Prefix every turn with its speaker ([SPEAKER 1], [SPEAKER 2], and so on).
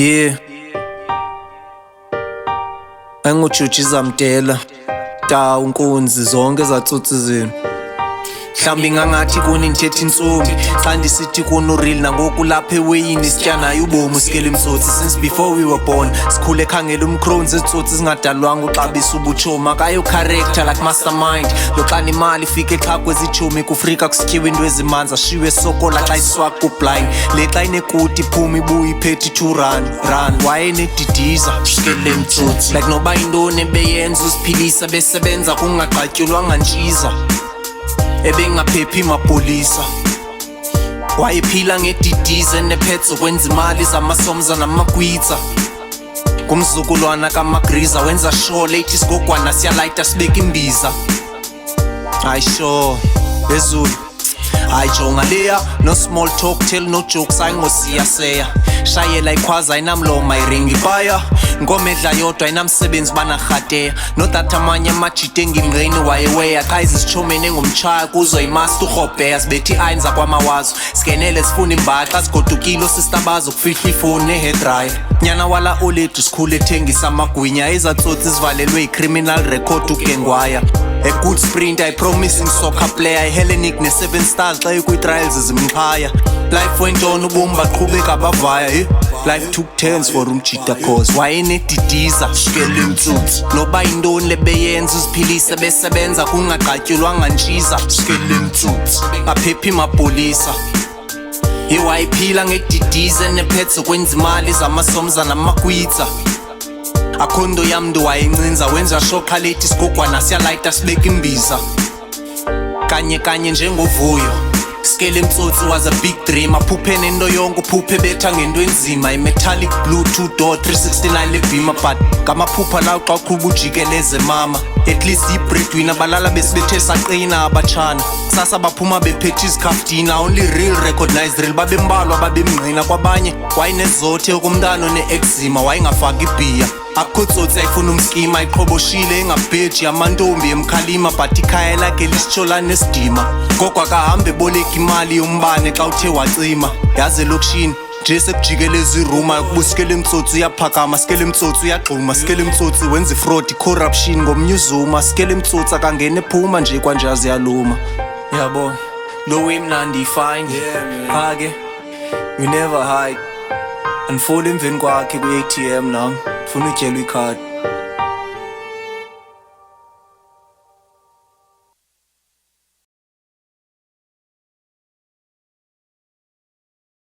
[SPEAKER 1] Yeah, angujuji zamdela ta unkunzi zonke zatsotsi zenu. Mhlambi ngangathi kuni nithetha insumbi xa ndisithi kuni real nangoku lapha eweyini sitya naye ubomi SkelemTSOTSI since before we were born. Sikhule khangela umcrones ezitsotsi zingadalwanga uxabisa ubutshomi akayo character like mastermind. Loxana imali ifike exhakwe ziitshomi kufrika kusityiwe into ezimanzi ashiywe sokola xa iswak kublind. Le xa inekuti iphuma ibuye iphethe 2 rand wayenedidiza SkelemTSOTSI like noba intoni ebeyenza uziphilisa besebenza kungagqatyulwanga ntshiza ebengaphephi mapolisa. Wayephila ngedidize nephetso kwenza imali zamasomza namagwitsa. Kumzukulwana kamagriza wenza sure late isigogwana siyalayita sibeka imbiza. Hayi sure bezulu hayi jonga leya no small talk tell no jokes ayingosiyaseya. Shayela ikhwaza ayinamlomo ayiringi baya ngomedla yodwa ayinamsebenzi banarhateya. Notata amanye amajite engingqini wayeweya xa izisitshomene ngomtshaya kuzo imaster urhobheya sibethi i-iron zakwamawazo sikenele sifuna imbaxa sigodukile sistabazo kufihla ifoni ne-hairdryer. Nyana wala olethu sikhule ethengisa amagwinya ezatsotsi zivalelwe i-criminal record ugengwaya. A good sprint, I promising soccer player, a Hellenic ne 7 stars xa ikwi-trials zimxhaya. Life went on ubomi baqhubeka bavaya Life took turns for umjita cause wayenedidiza SkelemTSOTSI noba intoni lebeyenza uziphilisa besebenza kungagqatyulwanga ntshiza SkelemTSOTSI aphephi mapolisa. Wayephila ngedidize nephetso kwenza imali zamasomza namagwitsa. Akhondo yamntu wayencinza wenza shokha late isigogwana siyalayita sibeka imbiza. Kanye njengovuyo SkelemTSOTSI was a big dream. Aphuphe nento yonke uphuphe betha ngento enzima. I-metallic blue 2-door 369 lebhima but ngamaphupha lawo xa uqhuba ujikeleze mama. At least i-breadwinner balala besibethe saqina abatshana. Sasa baphuma bephethe izikhafutina. Only real recognized real babembalwa babemngqina kwabanye wayenezothe okumntana one-eczema wayengafaki ibhiya. Akho tsotsi ayifuna umskima ayiqhoboshile engabheji amantombi emkhalima but ikhaya lakhe lisitsholane esidima. Ngoko akahambe eboleka imali yombane xa uthe wacima. Yaze lokishini nje sekujikeleza iruma kuba SkelemTSOTSI uyaphakama SkelemTSOTSI uyagxuma SkelemTSOTSI wenza ifraud corruption ngomnyuzuma. SkelemTSOTSI akangena ephuma nje kwanjazi yaluma. Yabo lo imnandi fine hake you never hide andfold emveni kwakhe ku-ATM nam funa utyelwa ikhadi.